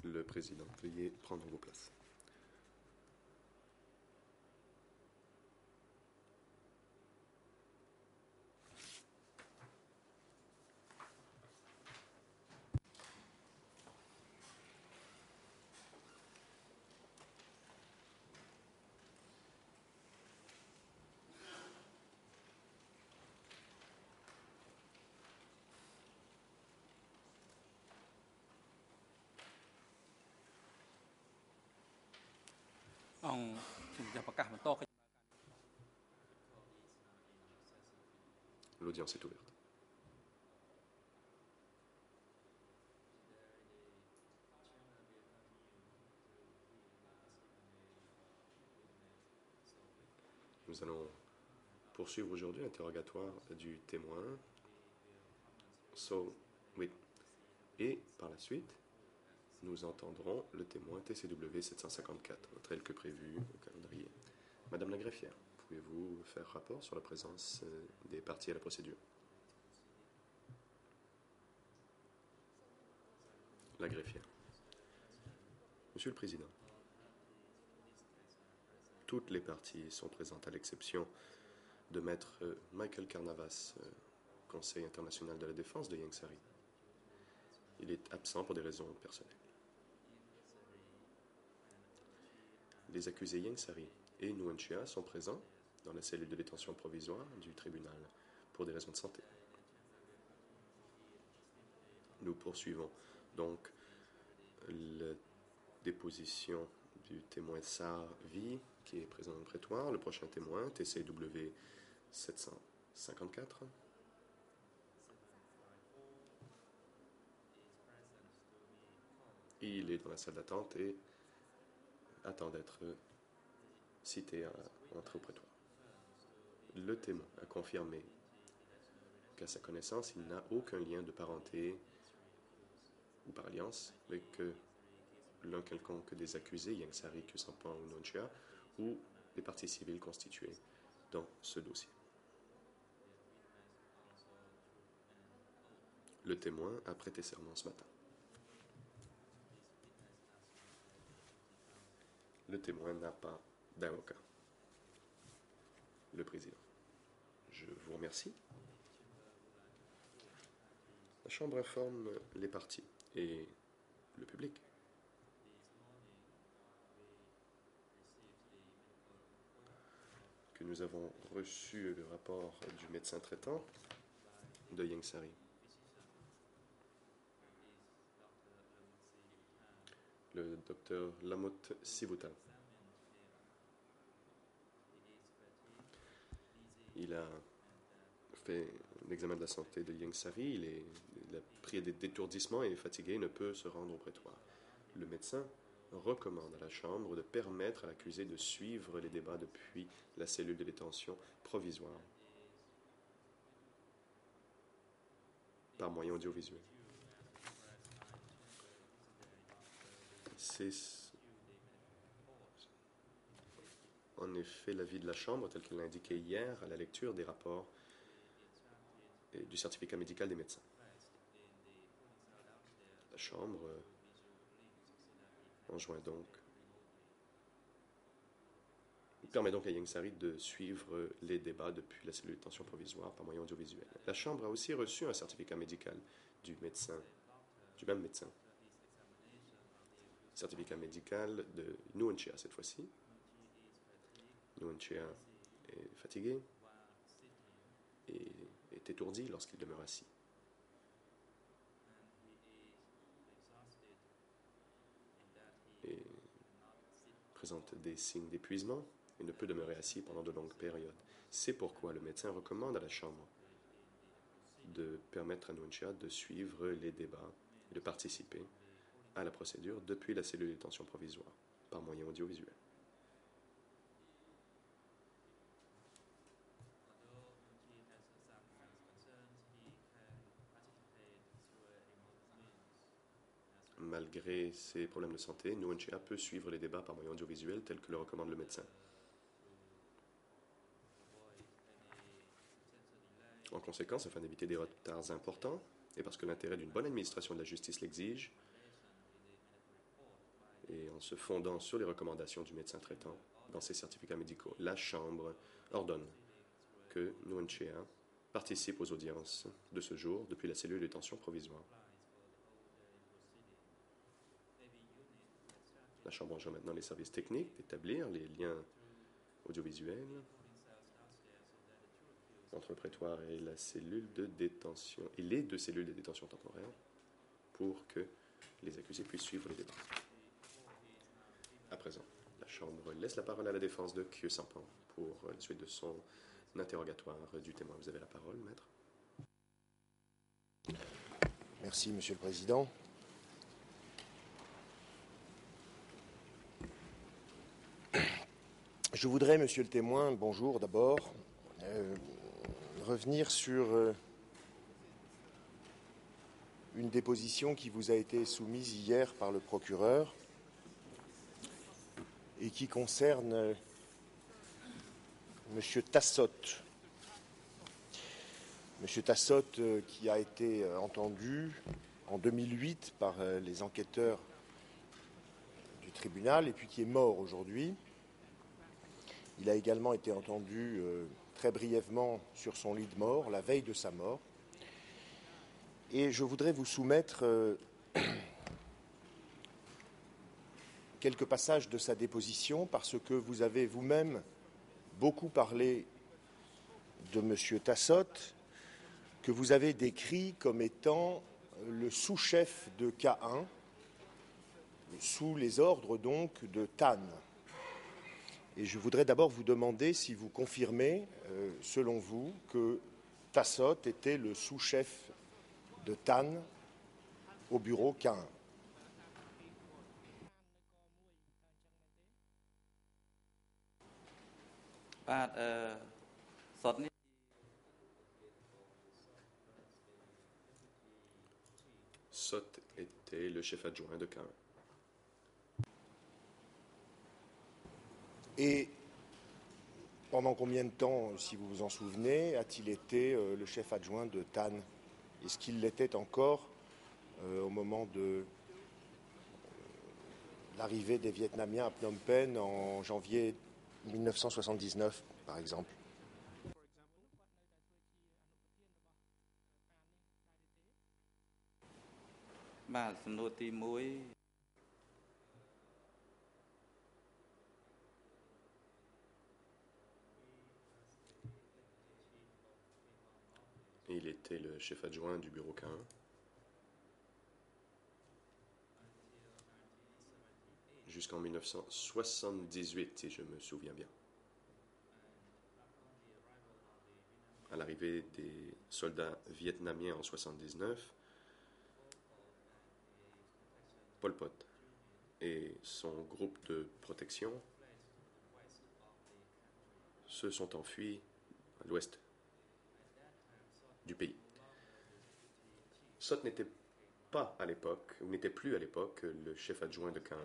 Le président, veuillez prendre vos places. L'audience est ouverte. Nous allons poursuivre aujourd'hui l'interrogatoire du témoin So Wit. Et par la suite, nous entendrons le témoin TCW 754, tel que prévu au calendrier. Madame la greffière, pouvez-vous faire rapport sur la présence des parties à la procédure? La greffière. Monsieur le Président, toutes les parties sont présentes à l'exception de Maître Michael Carnavas, Conseil international de la défense de Ieng Sary. Il est absent pour des raisons personnelles. Les accusés Ieng Sary et Nguyen Chia sont présents dans la cellule de détention provisoire du tribunal pour des raisons de santé. Nous poursuivons donc la déposition du témoin Sar Vi, qui est présent dans le prétoire. Le prochain témoin, TCW 754. Il est dans la salle d'attente et attend d'être cité à entrer au prétoire. Le témoin a confirmé qu'à sa connaissance, il n'a aucun lien de parenté ou par alliance avec l'un quelconque des accusés, Ieng Sary, Sampan ou Nguyen Chia, ou des parties civiles constituées dans ce dossier. Le témoin a prêté serment ce matin. Le témoin n'a pas d'avocat. Le président. Je vous remercie. La Chambre informe les parties et le public que nous avons reçu le rapport du médecin traitant de Ieng Sary. Le docteur Lamot Sivutal. Il a fait l'examen de la santé de Ieng Sary. Il a pris des détourdissements et est fatigué et ne peut se rendre au prétoire. Le médecin recommande à la Chambre de permettre à l'accusé de suivre les débats depuis la cellule de détention provisoire par moyen audiovisuel. C'est en effet l'avis de la Chambre, tel qu'elle l'a indiqué hier à la lecture des rapports et du certificat médical des médecins. La Chambre enjoint donc, permet donc à Ieng Sary de suivre les débats depuis la cellule de détention provisoire par moyen audiovisuel. La Chambre a aussi reçu un certificat médical du même médecin. Certificat médical de Nguyen Chia cette fois-ci. Nguyen Chia est fatigué et est étourdi lorsqu'il demeure assis. Et présente des signes d'épuisement et ne peut demeurer assis pendant de longues périodes. C'est pourquoi le médecin recommande à la Chambre de permettre à Nguyen Chia de suivre les débats et de participer à la procédure depuis la cellule de détention provisoire par moyen audiovisuel. Malgré ses problèmes de santé, Nguyen Chia peut suivre les débats par moyen audiovisuel tel que le recommande le médecin. En conséquence, afin d'éviter des retards importants et parce que l'intérêt d'une bonne administration de la justice l'exige, et en se fondant sur les recommandations du médecin traitant dans ses certificats médicaux, la Chambre ordonne que Nguyen Chia participe aux audiences de ce jour depuis la cellule de détention provisoire. La Chambre enjoint maintenant les services techniques d'établir les liens audiovisuels entre le prétoire et la cellule de détention, et les deux cellules de détention temporaire, pour que les accusés puissent suivre les débats. À présent, la Chambre laisse la parole à la défense de Khieu Samphan pour la suite de son interrogatoire du témoin. Vous avez la parole, maître. Merci, Monsieur le Président. Je voudrais, Monsieur le témoin, bonjour d'abord, revenir sur une déposition qui vous a été soumise hier par le procureur et qui concerne Monsieur Tassotte. Monsieur Tassotte qui a été entendu en 2008 par les enquêteurs du tribunal et puis qui est mort aujourd'hui. Il a également été entendu très brièvement sur son lit de mort, la veille de sa mort. Et je voudrais vous soumettre quelques passages de sa déposition parce que vous avez vous-même beaucoup parlé de M. Tassotte, que vous avez décrit comme étant le sous-chef de K1, sous les ordres donc de Tan. Et je voudrais d'abord vous demander si vous confirmez, selon vous, que Tassotte était le sous-chef de Tan au bureau K1. Sott était le chef adjoint de K1. Et pendant combien de temps, si vous vous en souvenez, a-t-il été le chef adjoint de Tan? Est-ce qu'il l'était encore au moment de l'arrivée des Vietnamiens à Phnom Penh en janvier 1979, par exemple? Il était le chef adjoint du bureau K1 jusqu'en 1978, si je me souviens bien. À l'arrivée des soldats vietnamiens en 1979, Pol Pot et son groupe de protection se sont enfuis à l'ouest du pays. Sott n'était pas à l'époque, ou n'était plus à l'époque, le chef adjoint de K1.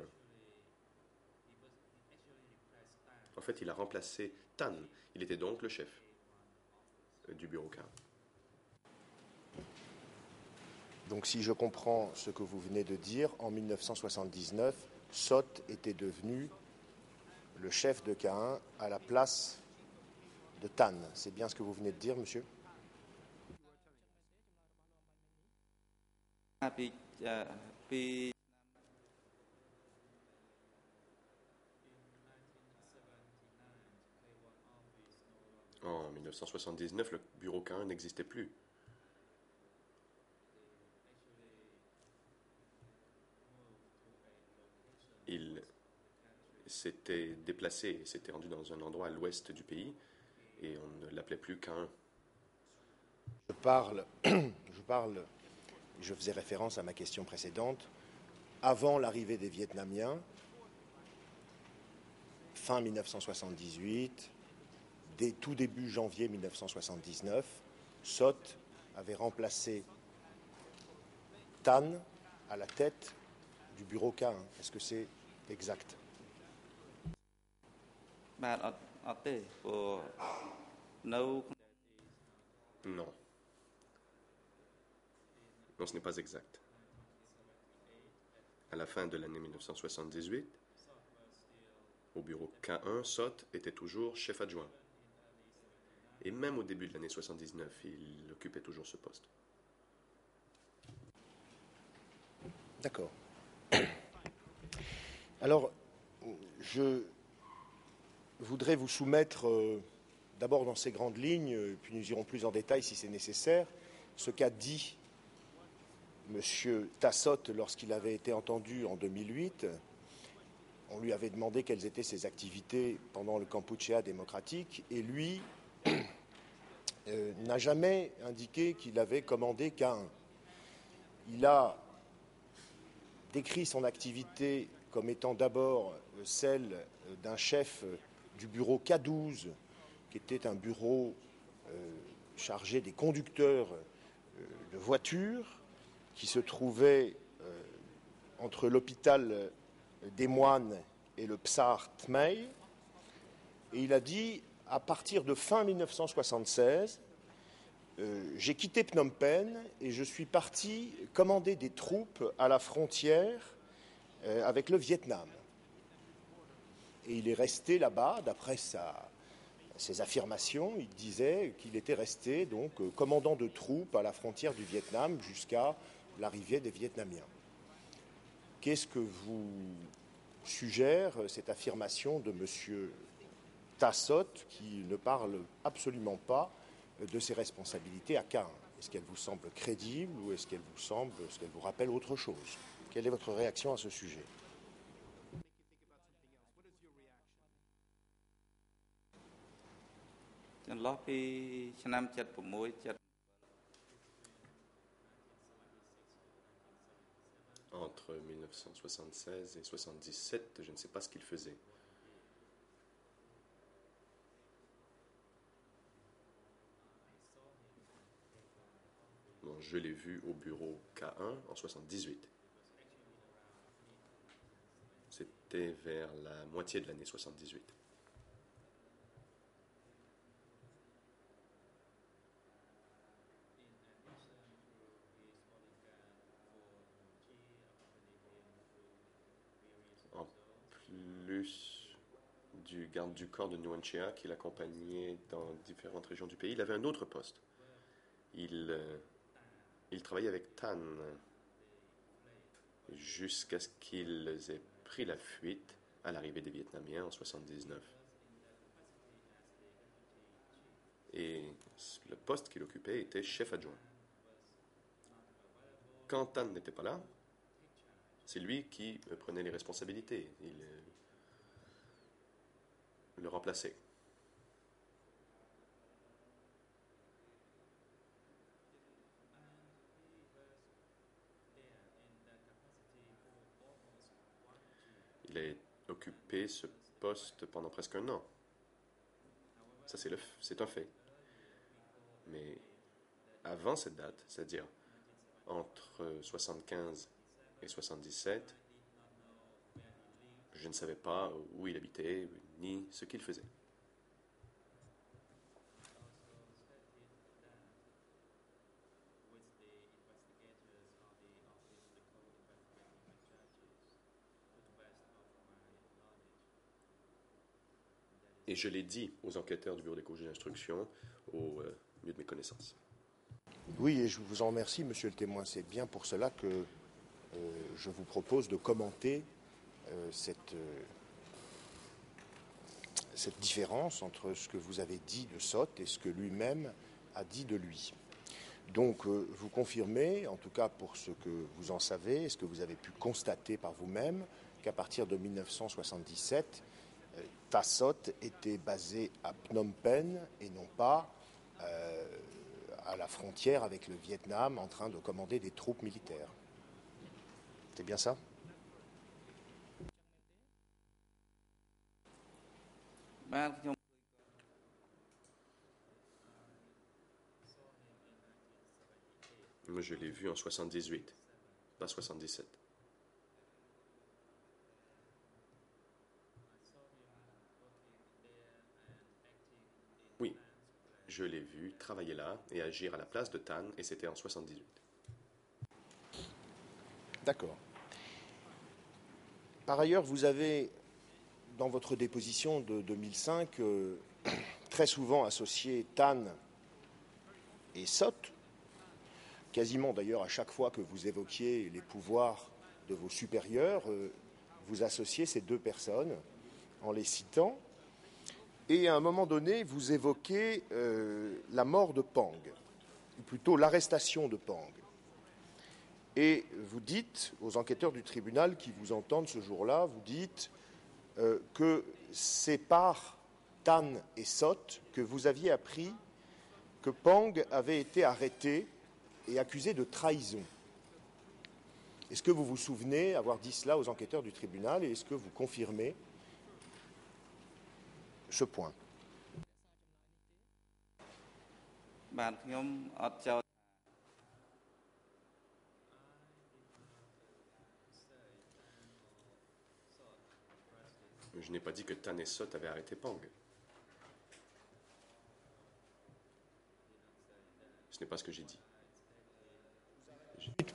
En fait, il a remplacé Tan. Il était donc le chef du bureau K1. Donc si je comprends ce que vous venez de dire, en 1979, Sott était devenu le chef de K1 à la place de Tan. C'est bien ce que vous venez de dire, monsieur? En 1979, le bureau K1 n'existait plus. Il s'était déplacé et s'était rendu dans un endroit à l'ouest du pays et on ne l'appelait plus K1. Je faisais référence à ma question précédente. Avant l'arrivée des Vietnamiens, fin 1978, dès tout début janvier 1979, Sott avait remplacé Tan à la tête du bureau K1. Est-ce que c'est exact? Non. Non, ce n'est pas exact. À la fin de l'année 1978, au bureau K1, Sot était toujours chef adjoint. Et même au début de l'année 79, il occupait toujours ce poste. D'accord. Alors, je voudrais vous soumettre, d'abord dans ces grandes lignes, puis nous irons plus en détail si c'est nécessaire, ce qu'a dit M. Tassot lorsqu'il avait été entendu en 2008. On lui avait demandé quelles étaient ses activités pendant le Kampuchéa démocratique, et lui n'a jamais indiqué qu'il avait commandé K1. Il a décrit son activité comme étant d'abord celle d'un chef du bureau K12, qui était un bureau chargé des conducteurs de voitures, qui se trouvait entre l'hôpital des moines et le Psar Tmei. Et il a dit, à partir de fin 1976, j'ai quitté Phnom Penh et je suis parti commander des troupes à la frontière avec le Vietnam. Et il est resté là-bas, d'après ses affirmations, il disait qu'il était resté donc commandant de troupes à la frontière du Vietnam jusqu'à l'arrivée des Vietnamiens. Qu'est-ce que vous suggère cette affirmation de M. Tassot, qui ne parle absolument pas de ses responsabilités à K1? Est-ce qu'elle vous semble crédible ou est-ce qu'elle vous rappelle autre chose? Quelle est votre réaction à ce sujet? Entre 1976 et 1977, je ne sais pas ce qu'il faisait. Bon, je l'ai vu au bureau K1 en 1978. C'était vers la moitié de l'année 1978. En plus du garde du corps de Nguyen qui l'accompagnait dans différentes régions du pays, il avait un autre poste. Il travaillait avec Tan jusqu'à ce qu'ils aient pris la fuite à l'arrivée des Vietnamiens en 1979. Et le poste qu'il occupait était chef adjoint. Quand Tan n'était pas là, c'est lui qui prenait les responsabilités. Il le remplaçait. Il a occupé ce poste pendant presque un an. Ça, c'est un fait. Mais avant cette date, c'est-à-dire entre 75 et 77, je ne savais pas où il habitait, ni ce qu'il faisait. Et je l'ai dit aux enquêteurs du bureau des causes d'instruction au mieux de mes connaissances. Oui, et je vous en remercie, monsieur le témoin. C'est bien pour cela que je vous propose de commenter cette différence entre ce que vous avez dit de Sot et ce que lui-même a dit de lui. Donc, vous confirmez, en tout cas pour ce que vous en savez, et ce que vous avez pu constater par vous-même, qu'à partir de 1977, Tassot était basé à Phnom Penh et non pas à la frontière avec le Vietnam en train de commander des troupes militaires. C'est bien ça? Moi, je l'ai vu en 78, pas 77. Oui, je l'ai vu travailler là et agir à la place de Tan, et c'était en 78. D'accord. Par ailleurs, vous avez, dans votre déposition de 2005, très souvent associé Tan et Sot, quasiment d'ailleurs à chaque fois que vous évoquiez les pouvoirs de vos supérieurs, vous associez ces deux personnes en les citant. Et à un moment donné, vous évoquez la mort de Pang, ou plutôt l'arrestation de Pang. Et vous dites aux enquêteurs du tribunal qui vous entendent ce jour-là, vous dites que c'est par Tan et Sot que vous aviez appris que Pang avait été arrêté et accusé de trahison. Est-ce que vous vous souvenez avoir dit cela aux enquêteurs du tribunal et est-ce que vous confirmez ce point? Je n'ai pas dit que Tan et Sot avaient arrêté Pang. Ce n'est pas ce que j'ai dit.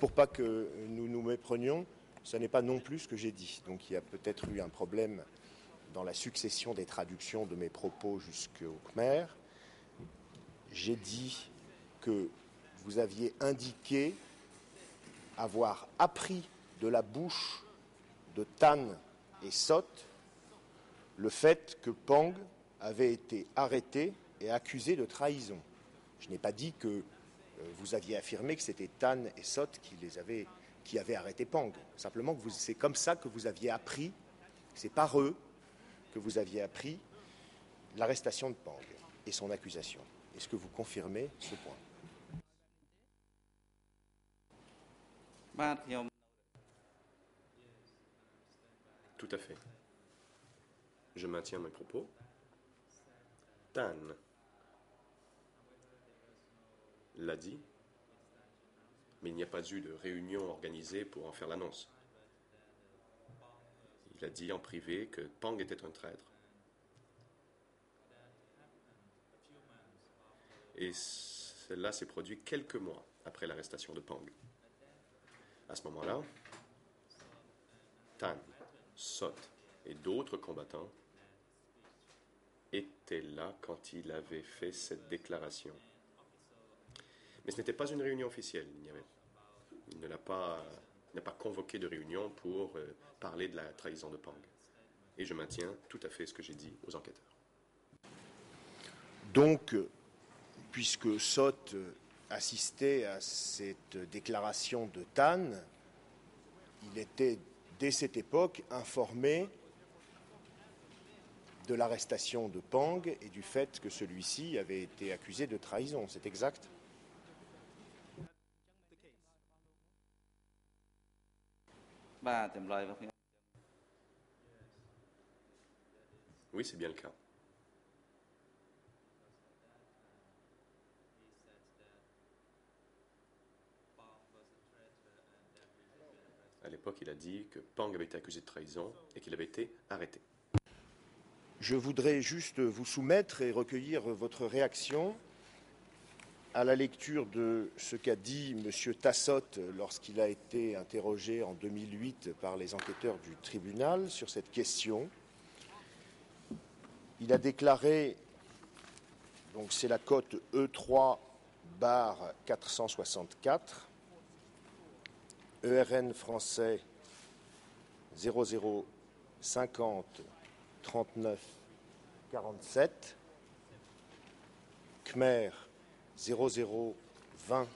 Pour pas que nous nous méprenions, ce n'est pas non plus ce que j'ai dit. Donc il y a peut-être eu un problème dans la succession des traductions de mes propos jusqu'au Khmer. J'ai dit que vous aviez indiqué avoir appris de la bouche de Tan et Sot le fait que Pang avait été arrêté et accusé de trahison. Je n'ai pas dit que vous aviez affirmé que c'était Tan et Sot qui avaient arrêté Pang. Simplement que c'est comme ça que vous aviez appris, c'est par eux que vous aviez appris l'arrestation de Pang et son accusation. Est-ce que vous confirmez ce point? Tout à fait. Je maintiens mes propos. Tan l'a dit, mais il n'y a pas eu de réunion organisée pour en faire l'annonce. Il a dit en privé que Pang était un traître. Et cela s'est produit quelques mois après l'arrestation de Pang. À ce moment-là, Tan, Sot et d'autres combattants étaient là quand il avait fait cette déclaration. Mais ce n'était pas une réunion officielle. Il n'a pas convoqué de réunion pour parler de la trahison de Pang. Et je maintiens tout à fait ce que j'ai dit aux enquêteurs. Donc, puisque Sot assistait à cette déclaration de Tan, il était dès cette époque informé de l'arrestation de Pang et du fait que celui-ci avait été accusé de trahison. C'est exact? Oui, c'est bien le cas. À l'époque, il a dit que Pang avait été accusé de trahison et qu'il avait été arrêté. Je voudrais juste vous soumettre et recueillir votre réaction à la lecture de ce qu'a dit M. Tassot lorsqu'il a été interrogé en 2008 par les enquêteurs du tribunal sur cette question. Il a déclaré, donc c'est la cote E3/464, ERN français 0050 39 47, Khmer 0020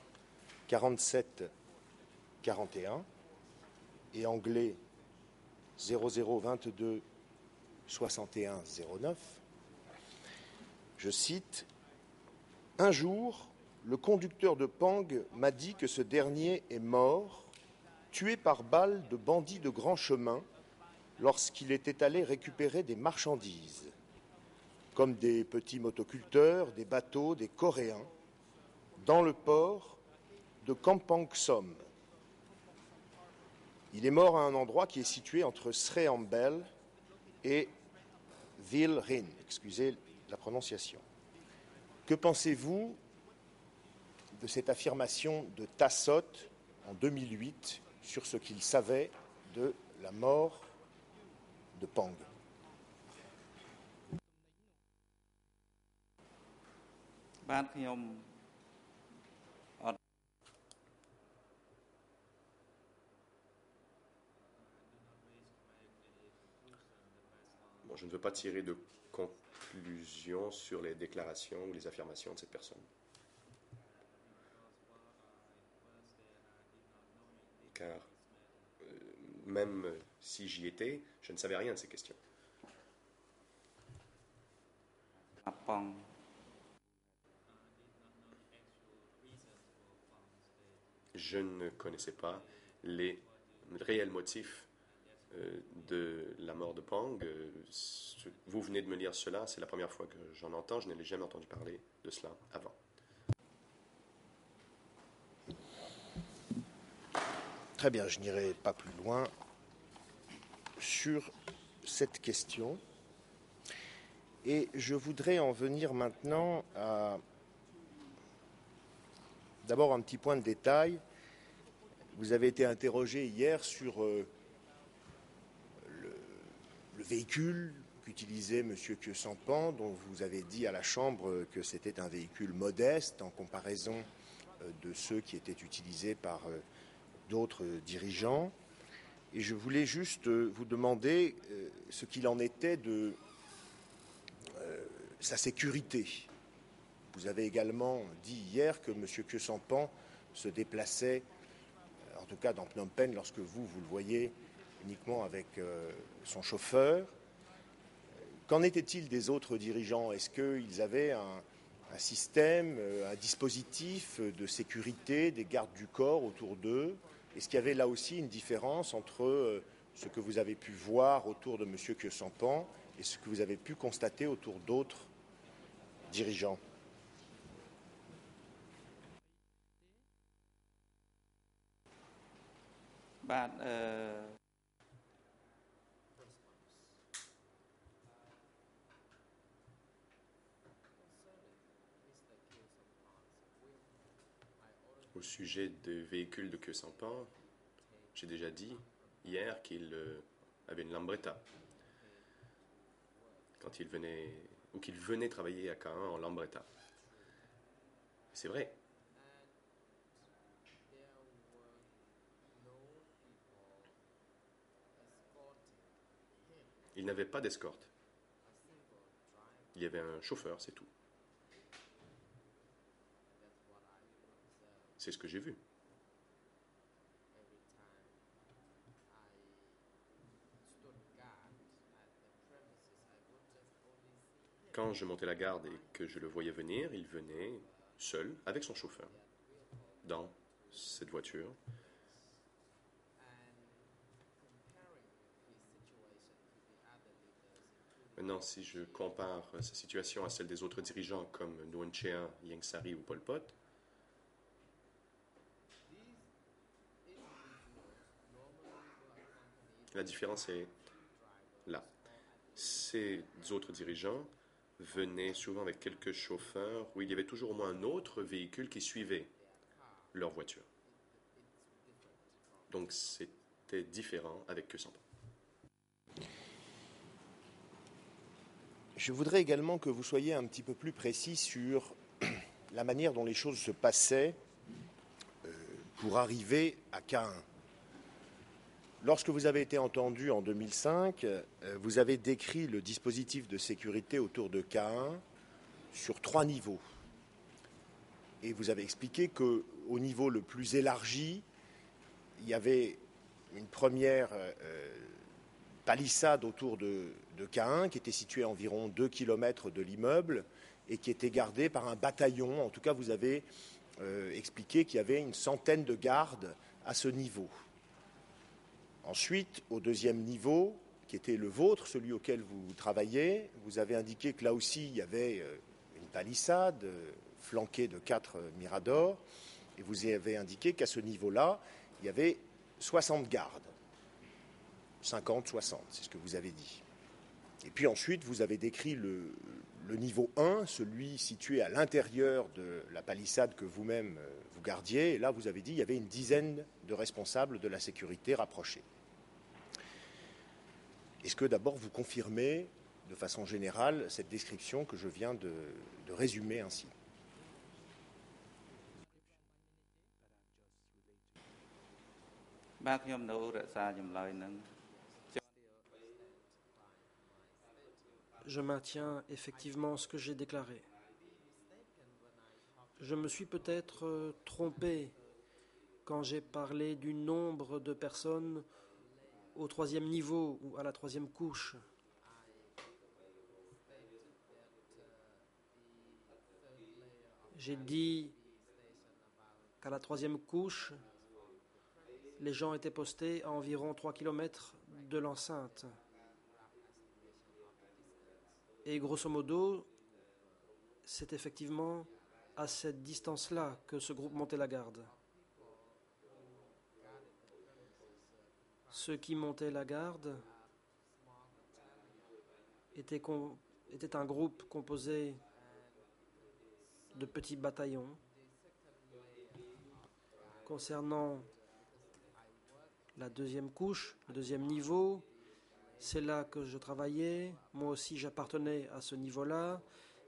47 41 et anglais 0022 61 09. Je cite: « Un jour, le conducteur de Pang m'a dit que ce dernier est mort, tué par balle de bandits de grand chemin lorsqu'il était allé récupérer des marchandises, comme des petits motoculteurs, des bateaux, des Coréens, dans le port de Kampong Som. Il est mort à un endroit qui est situé entre Sré Ambel et Vil Rin, excusez la prononciation. Que pensez-vous de cette affirmation de Tassot en 2008 sur ce qu'il savait de la mort de Pang. Bon, je ne veux pas tirer de conclusion sur les déclarations ou les affirmations de cette personne. Car même si j'y étais, je ne savais rien de ces questions. Je ne connaissais pas les réels motifs de la mort de Pang. Vous venez de me lire cela, c'est la première fois que j'en entends, je n'ai jamais entendu parler de cela avant. Très bien, je n'irai pas plus loin sur cette question. Et je voudrais en venir maintenant à d'abord un petit point de détail. Vous avez été interrogé hier sur le véhicule qu'utilisait M. Khieu-Samphan, dont vous avez dit à la Chambre que c'était un véhicule modeste en comparaison de ceux qui étaient utilisés par d'autres dirigeants. Et je voulais juste vous demander ce qu'il en était de sa sécurité. Vous avez également dit hier que M. Khieu-Samphan se déplaçait, en tout cas dans Phnom Penh, lorsque vous le voyez uniquement avec son chauffeur. Qu'en était-il des autres dirigeants? Est-ce qu'ils avaient un système, un dispositif de sécurité, des gardes du corps autour d'eux? Est-ce qu'il y avait là aussi une différence entre ce que vous avez pu voir autour de M. Khieu-Samphan et ce que vous avez pu constater autour d'autres dirigeants? Au sujet des véhicules de Khieu-Samphan, j'ai déjà dit hier qu'il avait une Lambretta. Quand il venait, ou qu'il venait travailler à Caen en Lambretta. C'est vrai. Il n'avait pas d'escorte. Il y avait un chauffeur, c'est tout. C'est ce que j'ai vu. Quand je montais la garde et que je le voyais venir, il venait seul avec son chauffeur dans cette voiture. Maintenant, si je compare sa situation à celle des autres dirigeants comme Nguyen Chea, Ieng Sary ou Pol Pot, la différence est là. Ces autres dirigeants venaient souvent avec quelques chauffeurs où il y avait toujours au moins un autre véhicule qui suivait leur voiture. Donc c'était différent avec Khieu-Samphan. Je voudrais également que vous soyez un petit peu plus précis sur la manière dont les choses se passaient pour arriver à Caen. Lorsque vous avez été entendu en 2005, vous avez décrit le dispositif de sécurité autour de Caen sur 3 niveaux. Et vous avez expliqué qu'au niveau le plus élargi, il y avait une première palissade autour de Caen, qui était située à environ 2 km de l'immeuble et qui était gardée par un bataillon. En tout cas, vous avez expliqué qu'il y avait une centaine de gardes à ce niveau. Ensuite, au deuxième niveau, qui était le vôtre, celui auquel vous travaillez, vous avez indiqué que là aussi, il y avait une palissade flanquée de 4 miradors, et vous avez indiqué qu'à ce niveau-là, il y avait 60 gardes. 50, 60, c'est ce que vous avez dit. Et puis ensuite, vous avez décrit le niveau 1, celui situé à l'intérieur de la palissade que vous-même vous gardiez. Et là, vous avez dit qu'il y avait une dizaine de responsables de la sécurité rapprochés. Est-ce que d'abord vous confirmez de façon générale cette description que je viens de résumer ainsi? Je maintiens effectivement ce que j'ai déclaré. Je me suis peut-être trompé quand j'ai parlé du nombre de personnes au 3e niveau ou à la 3e couche. J'ai dit qu'à la 3e couche, les gens étaient postés à environ 3 km de l'enceinte. Et grosso modo, c'est effectivement à cette distance-là que ce groupe montait la garde. Ceux qui montaient la garde étaient un groupe composé de petits bataillons. Concernant la 2e couche, le 2e niveau, c'est là que je travaillais. Moi aussi, j'appartenais à ce niveau-là.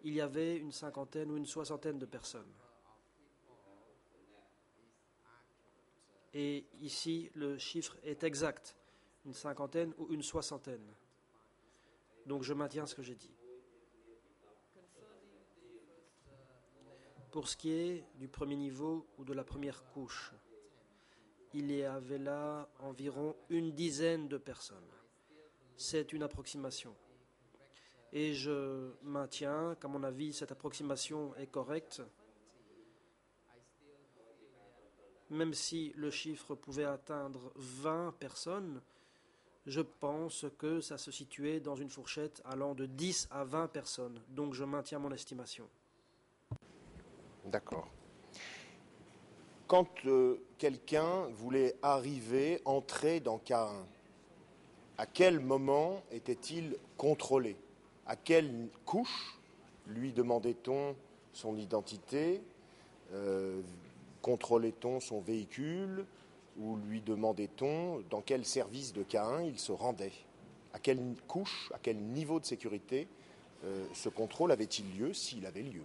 Il y avait une 50aine ou une 60aine de personnes. Et ici, le chiffre est exact, une 50aine ou une 60aine. Donc je maintiens ce que j'ai dit. Pour ce qui est du 1er niveau ou de la 1re couche, il y avait là environ une dizaine de personnes. C'est une approximation. Et je maintiens qu'à mon avis, cette approximation est correcte, même si le chiffre pouvait atteindre 20 personnes. Je pense que ça se situait dans une fourchette allant de 10 à 20 personnes. Donc je maintiens mon estimation. D'accord. Quand quelqu'un voulait entrer dans K1, à quel moment était-il contrôlé? À quelle couche lui demandait-on son identité? Contrôlait-on son véhicule? Ou lui demandait-on dans quel service de K1 il se rendait? À quelle couche, à quel niveau de sécurité ce contrôle avait-il lieu, s'il avait lieu?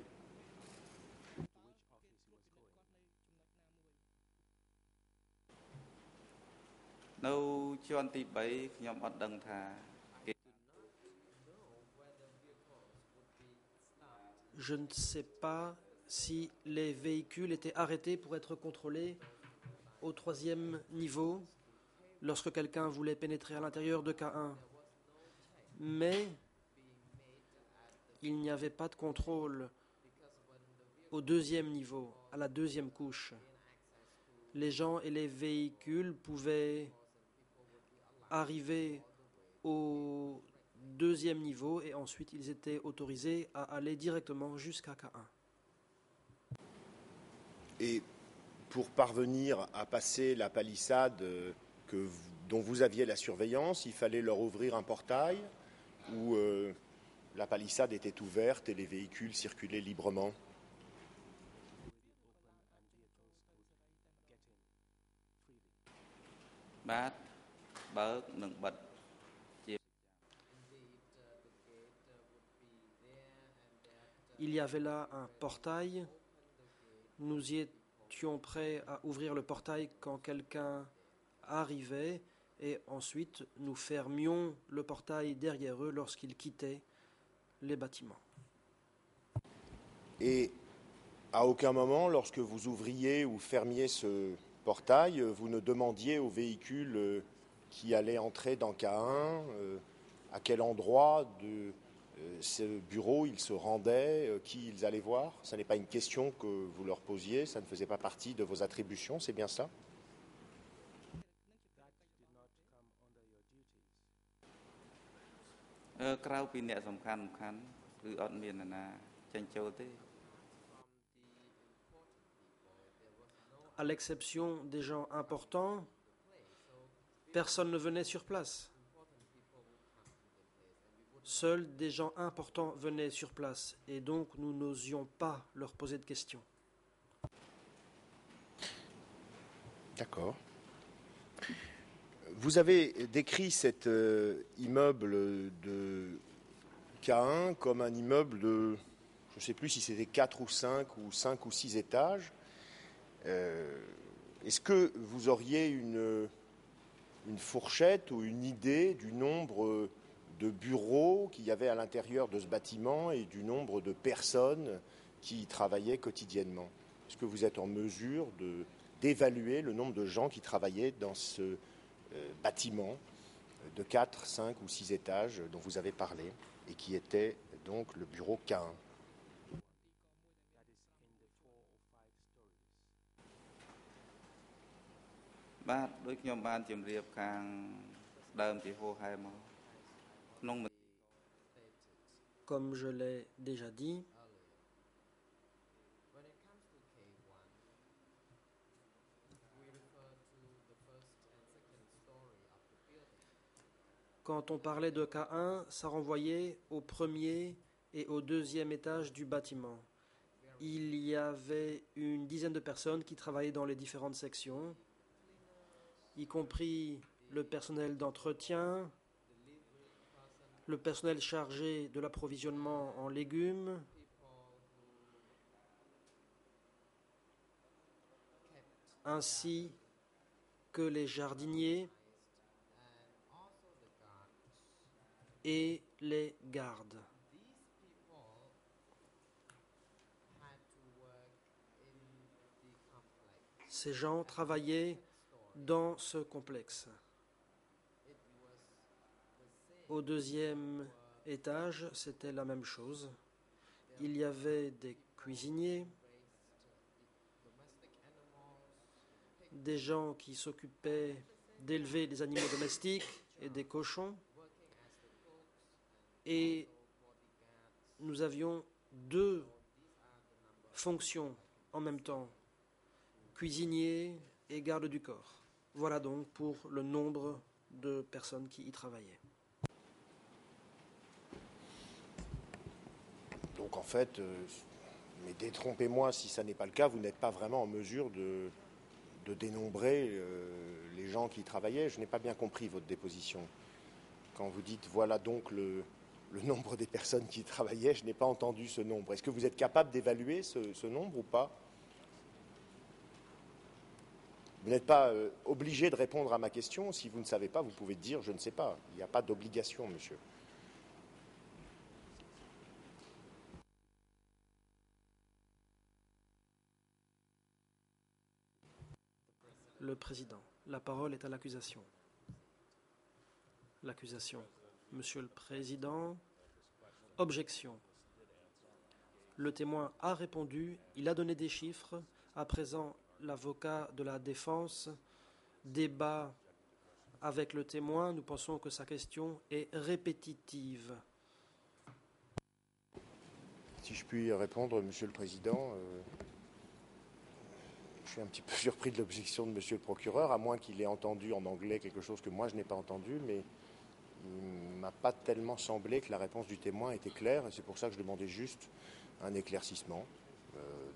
Je ne sais pas si les véhicules étaient arrêtés pour être contrôlés au 3e niveau lorsque quelqu'un voulait pénétrer à l'intérieur de K1. Mais il n'y avait pas de contrôle au 2e niveau, à la 2e couche. Les gens et les véhicules pouvaient arriver au 2e niveau et ensuite ils étaient autorisés à aller directement jusqu'à K1. Et pour parvenir à passer la palissade dont vous aviez la surveillance, il fallait leur ouvrir un portail où la palissade était ouverte et les véhicules circulaient librement? Il y avait là un portail. Nous y étions prêts à ouvrir le portail quand quelqu'un arrivait et ensuite nous fermions le portail derrière eux lorsqu'ils quittaient les bâtiments. Et à aucun moment, lorsque vous ouvriez ou fermiez ce portail, vous ne demandiez aux véhicules qui allaient entrer dans K1 à quel endroit de ce bureau ils se rendaient, qui ils allaient voir? Ce n'est pas une question que vous leur posiez, ça ne faisait pas partie de vos attributions, c'est bien ça? À l'exception des gens importants, personne ne venait sur place. Seuls des gens importants venaient sur place et donc nous n'osions pas leur poser de questions. D'accord. Vous avez décrit cet immeuble de K1 comme un immeuble de, je ne sais plus si c'était 4 ou 5 ou 6 étages. Est-ce que vous auriez une fourchette ou une idée du nombre de bureaux qu'il y avait à l'intérieur de ce bâtiment et du nombre de personnes qui y travaillaient quotidiennement? Est-ce que vous êtes en mesure d'évaluer le nombre de gens qui travaillaient dans ce bâtiment de 4, 5 ou 6 étages dont vous avez parlé et qui était donc le bureau K1? បាទដោយខ្ញុំបានជម្រាបខាងដើមជាហោហែមកក្នុង Comme je l'ai déjà dit, quand on parlait de K1, ça renvoyait au premier et au deuxième étage du bâtiment. Il y avait une dizaine de personnes qui travaillaient dans les différentes sections, y compris le personnel d'entretien, le personnel chargé de l'approvisionnement en légumes, ainsi que les jardiniers et les gardes. Ces gens travaillaient dans ce complexe. Au deuxième étage, c'était la même chose. Il y avait des cuisiniers, des gens qui s'occupaient d'élever des animaux domestiques et des cochons. Et nous avions deux fonctions en même temps, cuisinier et garde du corps. Voilà donc pour le nombre de personnes qui y travaillaient. Donc en fait, mais détrompez-moi si ça n'est pas le cas, vous n'êtes pas vraiment en mesure de dénombrer les gens qui y travaillaient. Je n'ai pas bien compris votre déposition. Quand vous dites voilà donc le nombre des personnes qui y travaillaient, je n'ai pas entendu ce nombre. Est-ce que vous êtes capable d'évaluer ce nombre ou pas? Vous n'êtes pas obligé de répondre à ma question. Si vous ne savez pas, vous pouvez dire je ne sais pas. Il n'y a pas d'obligation, monsieur. Le président. La parole est à l'accusation. L'accusation. Monsieur le Président, objection. Le témoin a répondu, il a donné des chiffres. À présent, l'avocat de la défense débat avec le témoin. Nous pensons que sa question est répétitive. Si je puis répondre, Monsieur le Président, je suis un petit peu surpris de l'objection de Monsieur le procureur, à moins qu'il ait entendu en anglais quelque chose que moi je n'ai pas entendu, mais il ne m'a pas tellement semblé que la réponse du témoin était claire, et c'est pour ça que je demandais juste un éclaircissement,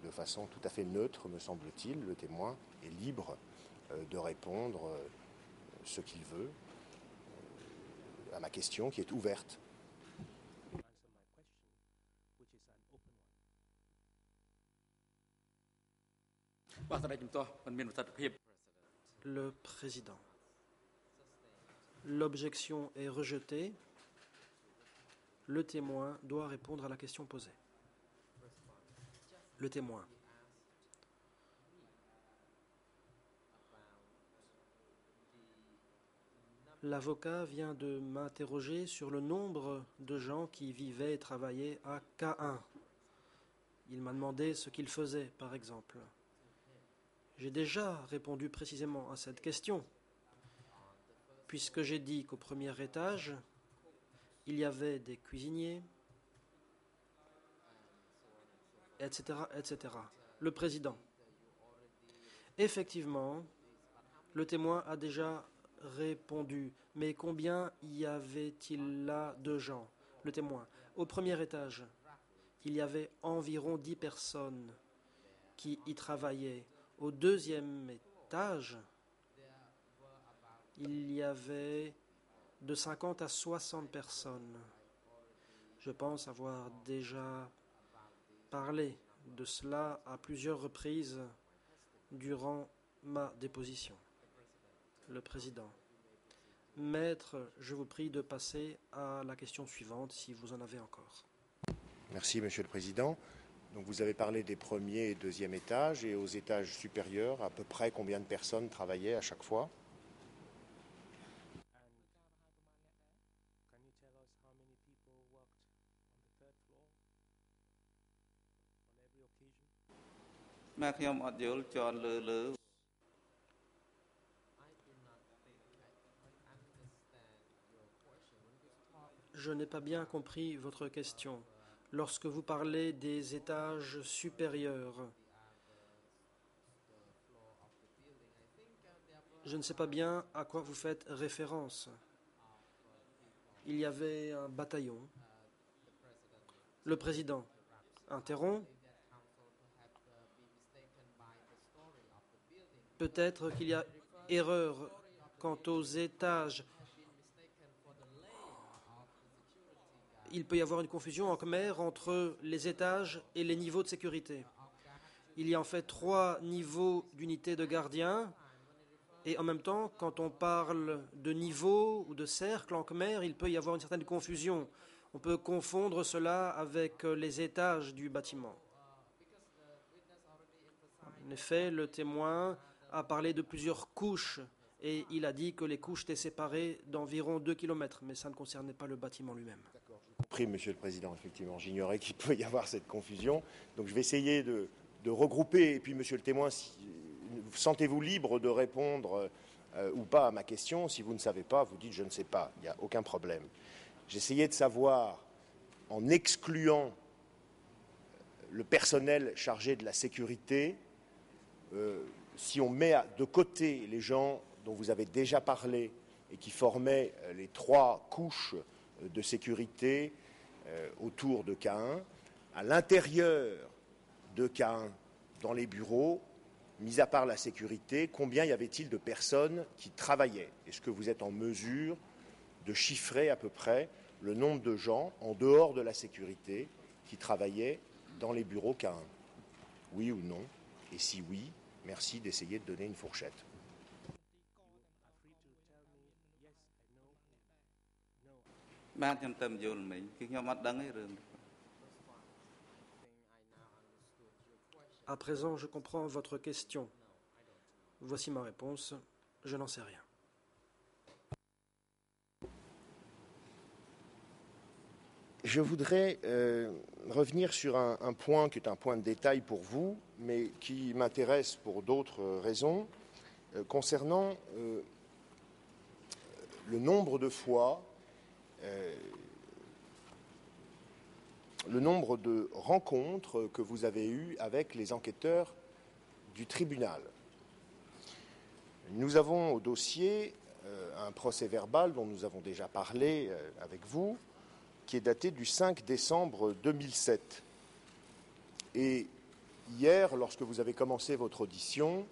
de façon tout à fait neutre, me semble-t-il. Le témoin est libre de répondre ce qu'il veut à ma question qui est ouverte. Le président. L'objection est rejetée. Le témoin doit répondre à la question posée. Le témoin. L'avocat vient de m'interroger sur le nombre de gens qui vivaient et travaillaient à K1. Il m'a demandé ce qu'ils faisaient, par exemple. J'ai déjà répondu précisément à cette question, puisque j'ai dit qu'au premier étage, il y avait des cuisiniers, etc., etc. Le président. Effectivement, le témoin a déjà répondu. Mais combien y avait-il là de gens? Le témoin. Au premier étage, il y avait environ 10 personnes qui y travaillaient. Au deuxième étage, il y avait de 50 à 60 personnes. Je pense avoir déjà parlé de cela à plusieurs reprises durant ma déposition. Le président. Maître, je vous prie de passer à la question suivante si vous en avez encore. Merci, Monsieur le Président. Donc vous avez parlé des premiers et deuxième étages, et aux étages supérieurs, à peu près combien de personnes travaillaient à chaque fois? Can you tell us how many people worked on the third floor on every occasion? មកខ្ញុំអត់យល់ចនលើ Je n'ai pas bien compris votre question. Lorsque vous parlez des étages supérieurs, je ne sais pas bien à quoi vous faites référence. Il y avait un bataillon. Le président interrompt. Peut-être qu'il y a erreur quant aux étages. Il peut y avoir une confusion en Khmer entre les étages et les niveaux de sécurité. Il y a en fait 3 niveaux d'unité de gardiens. Et en même temps, quand on parle de niveau ou de cercle en Khmer, il peut y avoir une certaine confusion. On peut confondre cela avec les étages du bâtiment. En effet, le témoin a parlé de plusieurs couches et il a dit que les couches étaient séparées d'environ 2 km, mais ça ne concernait pas le bâtiment lui-même. Compris, Monsieur le Président, effectivement. J'ignorais qu'il peut y avoir cette confusion. Donc je vais essayer de regrouper. Et puis, Monsieur le témoin, sentez-vous libre de répondre ou pas à ma question. Si vous ne savez pas, vous dites je ne sais pas. Il n'y a aucun problème. J'essayais de savoir, en excluant le personnel chargé de la sécurité, si on met de côté les gens dont vous avez déjà parlé et qui formaient les 3 couches de sécurité autour de K1, à l'intérieur de K1, dans les bureaux, mis à part la sécurité, combien y avait-il de personnes qui travaillaient? Est-ce que vous êtes en mesure de chiffrer à peu près le nombre de gens en dehors de la sécurité qui travaillaient dans les bureaux K1? Oui ou non? Et si oui, merci d'essayer de donner une fourchette. Are free to tell me yes and no. No. បានខ្ញុំទៅយល់មិញគឺខ្ញុំអត់ដឹងទេរឿង À présent, je comprends votre question. Voici ma réponse. Je n'en sais rien. Je voudrais revenir sur un point qui est un point de détail pour vous, mais qui m'intéresse pour d'autres raisons, concernant le nombre de fois, le nombre de rencontres que vous avez eues avec les enquêteurs du tribunal. Nous avons au dossier un procès-verbal dont nous avons déjà parlé avec vous, qui est daté du 5 décembre 2007. Et hier, lorsque vous avez commencé votre audition,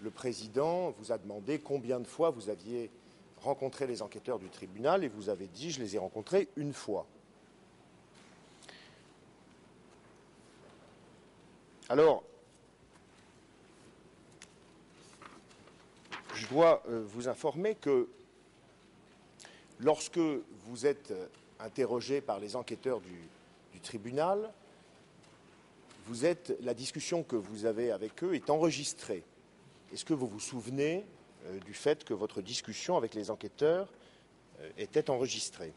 le président vous a demandé combien de fois vous aviez rencontré les enquêteurs du tribunal, et vous avez dit « je les ai rencontrés une fois ». Alors, je dois vous informer que lorsque vous êtes interrogé par les enquêteurs du tribunal, la discussion que vous avez avec eux est enregistrée. Est-ce que vous vous souvenez du fait que votre discussion avec les enquêteurs était enregistrée?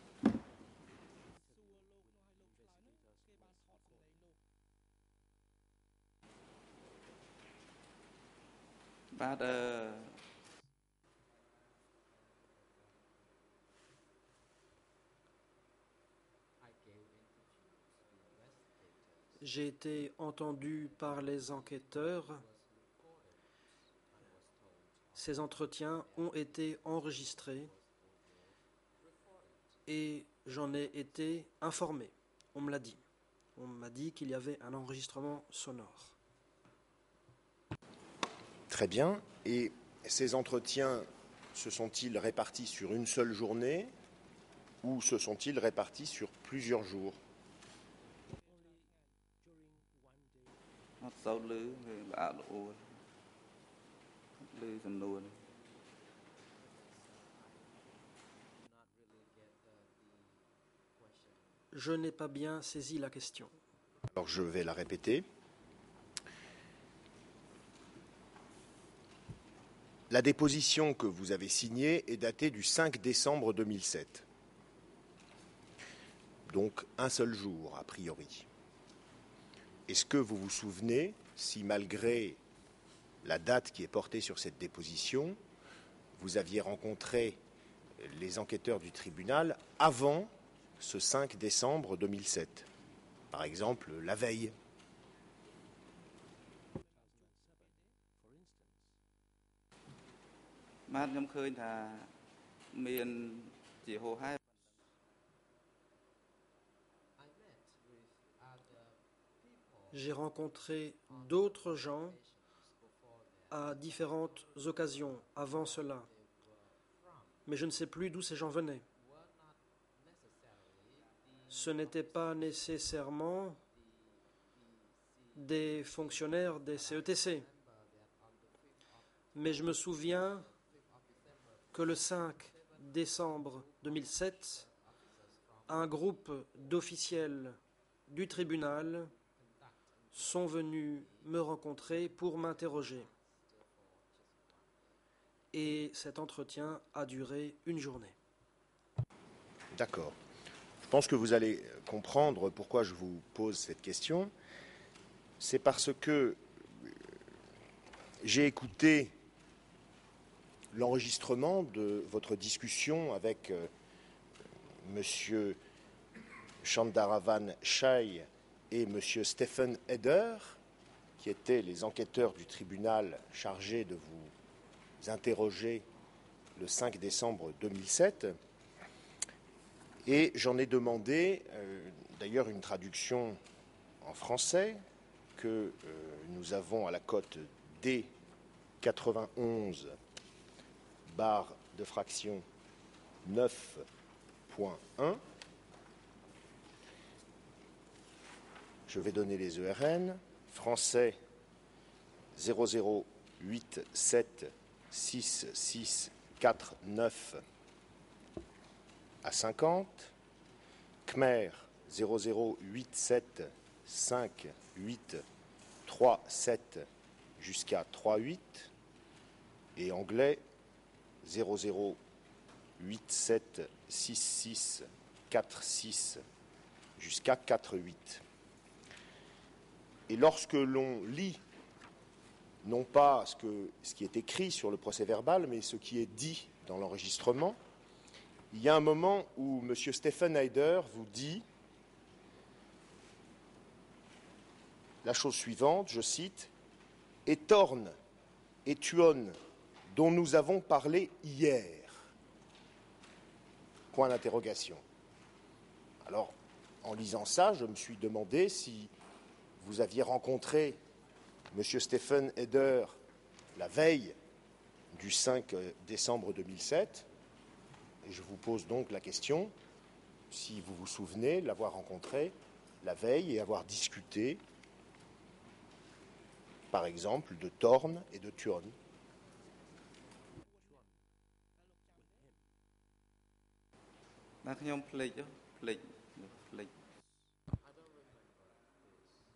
J'ai été entendu par les enquêteurs. Ces entretiens ont été enregistrés et j'en ai été informé. On me l'a dit. On m'a dit qu'il y avait un enregistrement sonore. Très bien. Et ces entretiens se sont-ils répartis sur une seule journée ou se sont-ils répartis sur plusieurs jours?អត់សូវលឺវាល្អល្អួរលឺសំនួរ Je n'ai pas bien saisi la question. Alors je vais la répéter. La déposition que vous avez signée est datée du 5 décembre 2007. Donc un seul jour, a priori. Est-ce que vous vous souvenez si, malgré la date qui est portée sur cette déposition, vous aviez rencontré les enquêteurs du tribunal avant ce 5 décembre 2007? Par exemple, la veille. J'ai rencontré d'autres gens à différentes occasions avant cela, mais je ne sais plus d'où ces gens venaient. Ce n'était pas nécessairement des fonctionnaires des CETC, mais je me souviens que le 5 décembre 2007, un groupe d'officiels du tribunal sont venus me rencontrer pour m'interroger. Et cet entretien a duré une journée. D'accord. Je pense que vous allez comprendre pourquoi je vous pose cette question. C'est parce que j'ai écouté l'enregistrement de votre discussion avec M. Chandaravan Shai et M. Stephen Eder, qui étaient les enquêteurs du tribunal chargés de vous interroger le 5 décembre 2007. Et j'en ai demandé d'ailleurs une traduction en français que nous avons à la cote D91 barre de fraction 9.1. Je vais donner les ERN. Français 00876649 à 50. Khmer 00875837 jusqu'à 38. Et anglais 00876646 jusqu'à 48. Et lorsque l'on lit, non pas ce qui est écrit sur le procès-verbal, mais ce qui est dit dans l'enregistrement, il y a un moment où M. Stephen Eder vous dit la chose suivante, je cite, « Et Thorn et Tuon, dont nous avons parlé hier ». Point d'interrogation. Alors, en lisant ça, je me suis demandé si vous aviez rencontré M. Stephen Eder la veille du 5 décembre 2007. Et je vous pose donc la question, si vous vous souvenez l'avoir rencontré la veille et avoir discuté, par exemple, de Thorn et de Tuon.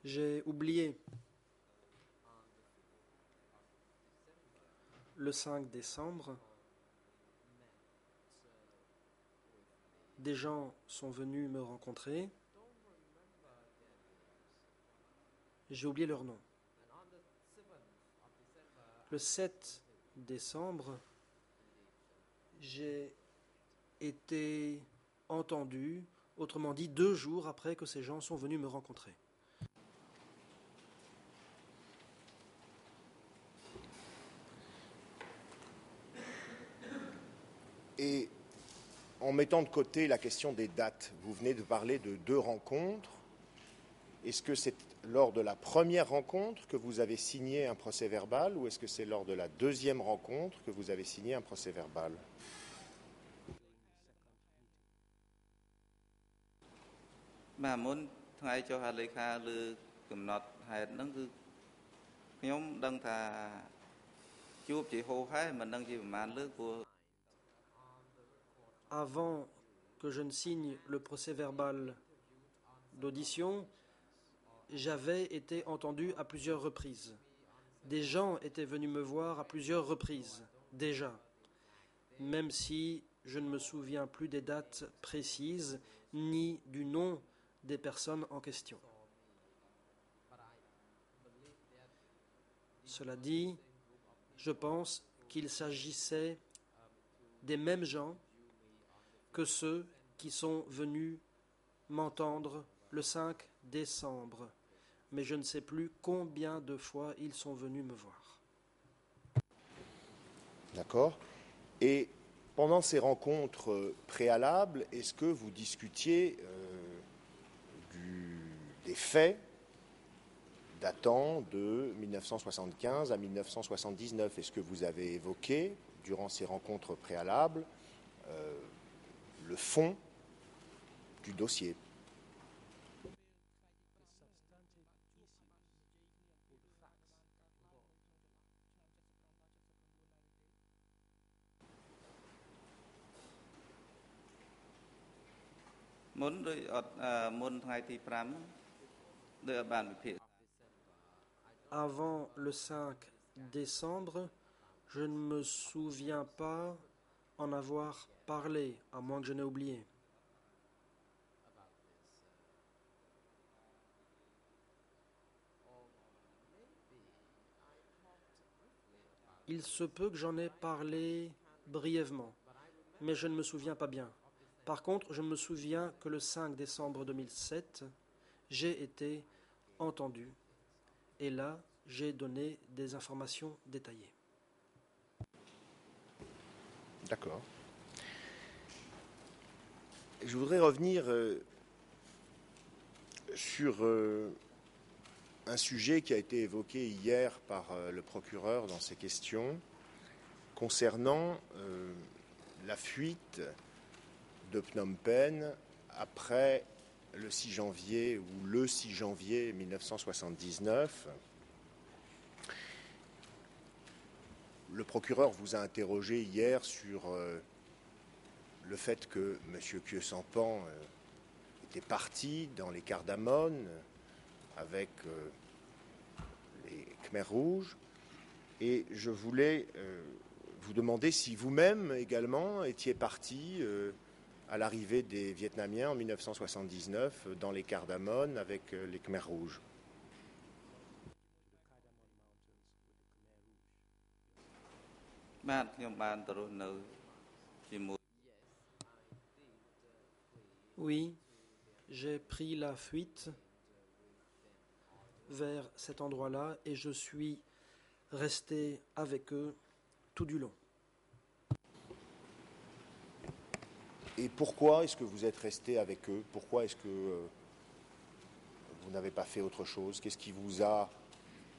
J'ai oublié. Le 5 décembre, des gens sont venus me rencontrer. J'ai oublié leur nom. Le 7 décembre, j'ai été entendu, autrement dit 2 jours après que ces gens sont venus me rencontrer. Et en mettant de côté la question des dates, vous venez de parler de 2 rencontres. Est-ce que c'est lors de la première rencontre que vous avez signé un procès-verbal ou est-ce que c'est lors de la deuxième rencontre que vous avez signé un procès-verbal? បាទមុនថ្ងៃចុះហត្ថលេខាលើកំណត់ហេតុហ្នឹងគឺខ្ញុំដឹងថាជួបជាហូរហែមិនដឹងជាប្រមាណលើកព្រោះ Avant que je ne signe le procès-verbal d'audition, j'avais été entendu à plusieurs reprises. Des gens étaient venus me voir à plusieurs reprises, déjà, même si je ne me souviens plus des dates précises ni du nom des personnes en question. Cela dit, je pense qu'il s'agissait des mêmes gens que ceux qui sont venus m'entendre le 5 décembre, mais je ne sais plus combien de fois ils sont venus me voir. D'accord. Et pendant ces rencontres préalables, est-ce que vous discutiez des faits datant de 1975 à 1979? Est-ce que vous avez évoqué, durant ces rencontres préalables, le fond du dossier? Avant le 5 décembre, je ne me souviens pas en avoir parlé, à moins que je n'ai oublié. Il se peut que j'en ai parlé brièvement, mais je ne me souviens pas bien. Par contre, je me souviens que le 5 décembre 2007, j'ai été entendu et là, j'ai donné des informations détaillées. D'accord. Je voudrais revenir sur un sujet qui a été évoqué hier par le procureur dans ses questions concernant la fuite de Phnom Penh après le 6 janvier ou le 6 janvier 1979. Le procureur vous a interrogé hier sur le fait que M. Khieu Samphan était parti dans les Cardamones avec les Khmers rouges. Et je voulais vous demander si vous-même également étiez parti à l'arrivée des Vietnamiens en 1979 dans les Cardamones avec les Khmers rouges. Oui, j'ai pris la fuite vers cet endroit-là et je suis resté avec eux tout du long. Et pourquoi est-ce que vous êtes resté avec eux? Pourquoi est-ce que vous n'avez pas fait autre chose? Qu'est-ce qui vous a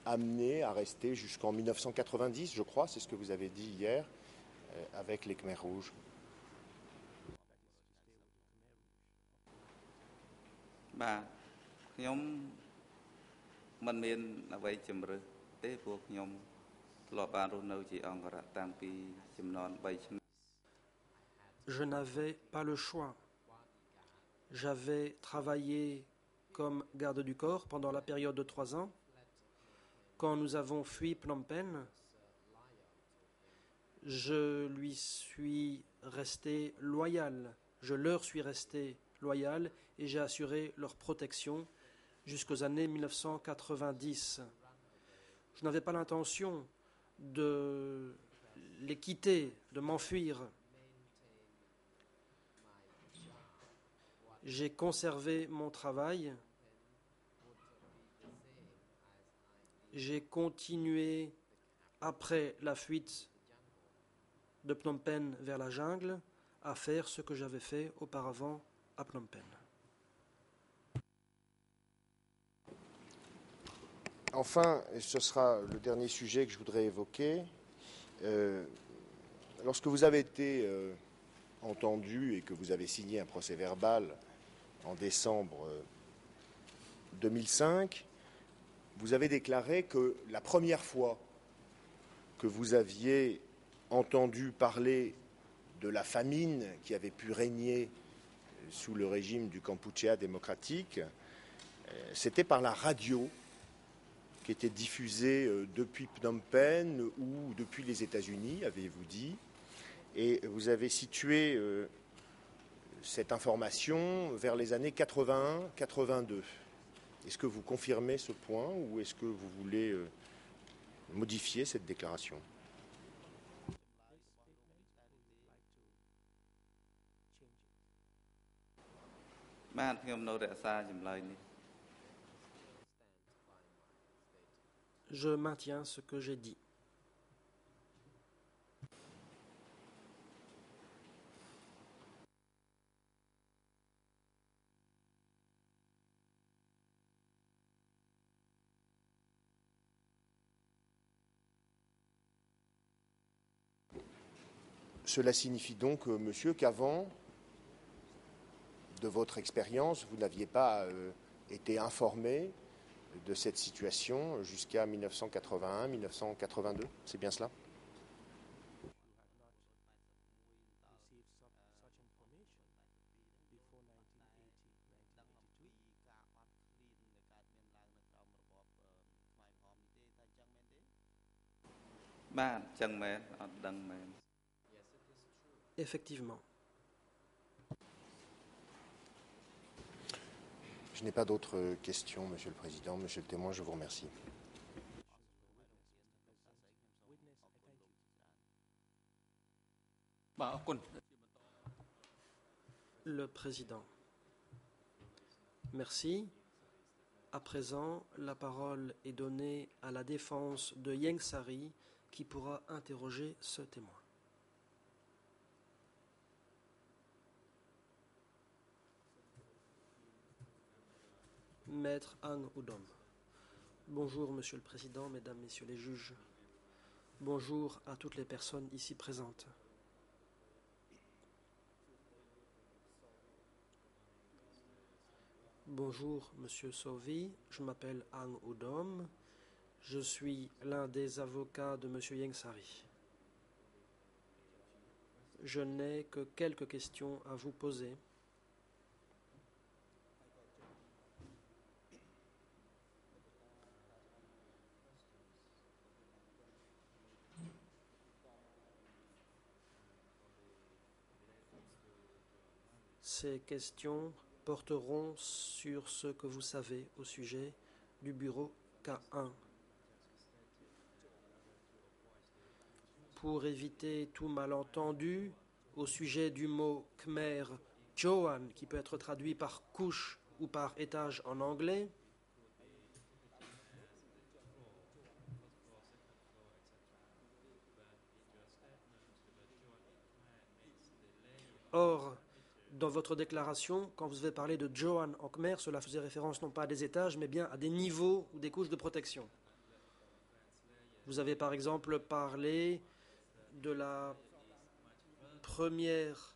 amené à rester jusqu'en 1990, je crois, c'est ce que vous avez dit hier, avec les Khmers rouges? Je n'avais pas le choix. J'avais travaillé comme garde du corps pendant la période de 3 ans. Quand nous avons fui Phnom Penh, je lui suis resté loyal. Je leur suis resté loyal et j'ai assuré leur protection jusqu'aux années 1990. Je n'avais pas l'intention de les quitter, de m'enfuir. J'ai conservé mon travail. J'ai continué après la fuite de Phnom Penh vers la jungle à faire ce que j'avais fait auparavant à Phnom Penh. Enfin, et ce sera le dernier sujet que je voudrais évoquer, lorsque vous avez été entendu et que vous avez signé un procès verbal en décembre 2005, vous avez déclaré que la première fois que vous aviez entendu parler de la famine qui avait pu régner sous le régime du Kampuchea démocratique, c'était par la radio qui était diffusée depuis Phnom Penh ou depuis les États-Unis, avez-vous dit, et vous avez situé cette information vers les années 81-82. Est-ce que vous confirmez ce point ou est-ce que vous voulez modifier cette déclaration? Je maintiens ce que j'ai dit. Cela signifie donc, monsieur, qu'avant de votre expérience, vous n'aviez pas été informé de cette situation jusqu'à 1981-1982. C'est bien cela? Effectivement. Je n'ai pas d'autres questions, Monsieur le Président. Monsieur le témoin, je vous remercie. Le Président. Merci. À présent, la parole est donnée à la défense de Ieng Sary qui pourra interroger ce témoin. Maître Ang Udom. Bonjour, Monsieur le Président, Mesdames, Messieurs les juges. Bonjour à toutes les personnes ici présentes. Bonjour, Monsieur Sovi. Je m'appelle Ang Udom. Je suis l'un des avocats de Monsieur Ieng Sary. Je n'ai que quelques questions à vous poser. Ces questions porteront sur ce que vous savez au sujet du bureau K1. Pour éviter tout malentendu, au sujet du mot khmer Joan, qui peut être traduit par couche ou par étage en anglais, or, dans votre déclaration, quand vous avez parlé de Joan en khmer, cela faisait référence non pas à des étages, mais bien à des niveaux ou des couches de protection. Vous avez par exemple parlé de la première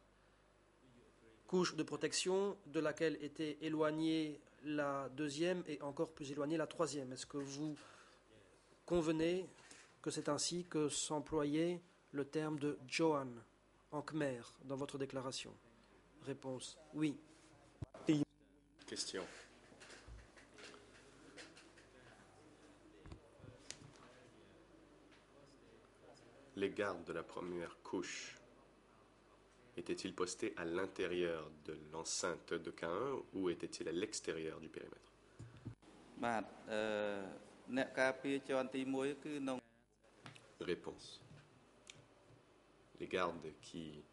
couche de protection de laquelle était éloignée la deuxième et encore plus éloignée la troisième. Est-ce que vous convenez que c'est ainsi que s'employait le terme de Joan en khmer dans votre déclaration? Réponse: oui. Question. Les gardes de la première couche étaient-ils postés à l'intérieur de l'enceinte de K1 ou étaient-ils à l'extérieur du périmètre? Réponse. Les gardes qui